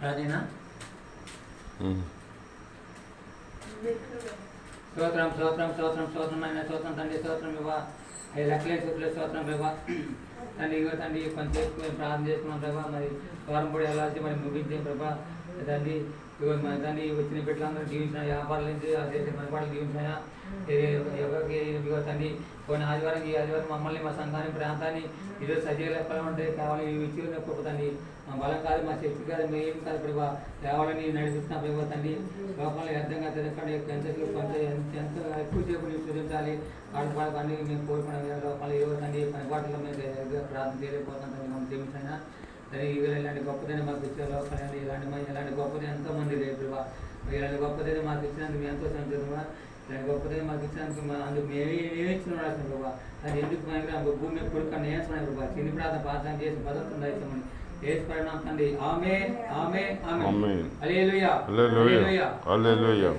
రాజేనా స్తోత్రం స్తోత్రం స్తోత్రం స్తోత్రమైన స్తోత్రం తండ్రి స్తోత్రం ఇవ్వ 5 లక్షల స్తోత్రం ఇవ్వ తండ్రి ఇవ్వ తండ్రి కొంచెం చేసుకుని ప్రార్థన చేసుకున్నాం ప్రభా మరి వారం కూడా ఎలా మరి ముగించే ప్రభా తండ్రి మన తండ్రి వచ్చిన బిడ్డలందరూ జీవించిన వ్యాపారాల నుంచి చేసే పనిపాట్లు జీవించాయా ఎవరికి తండ్రి కొన్ని ఆదివారం ఈ ఆదివారం మమ్మల్ని మా సంఘాన్ని ప్రాంతాన్ని ఈరోజు సజీవ లెక్కలు ఉంటాయి కావాలి ఇవి ఇచ్చి తండ్రి మా బలం కాదు మా శక్తి కాదు మేము కాదు ప్రభా కేవలం నడిపిస్తున్నా ప్రభావ తండ్రి లోపల వ్యర్థంగా తిరగండి ఎంత ఎక్కువసేపు ನೀವು చూపించాలి ఆడపాడు అన్ని మేము కోరుకునే లోపల ఎవరు తండ్రి పనిపాట్లలో మేము ప్రార్థన చేయలేకపోతున్నాం తండ్రి మమ్మల్ని జీవించైనా సరే ఇవి ఇలాంటి గొప్పదని మాకు ఇచ్చే లోపల ఇలాంటి గొప్పది ఎంతోమంది రేపు ఇలాంటి గొప్పదని మాకు ఇచ్చినందుకు మేము ఎంతో సంతోషమా ఇలాంటి గొప్పదని మాకు ఇచ్చినందుకు అందుకు మేమే ఇచ్చిన రాసిన బాబా అది ఎందుకు మనకి భూమి కొడుకు నేర్చుకున్నాయి బాబా చిన్ని ప్రార్థన ప్రార్థన చేసి భద్రత దాయిస్తామని ఏసు పరిణామం తండ్రి ఆమేన్ ఆమేన్ ఆమేన్ హల్లెలూయా హల్లెలూయా హల్లెలూయా.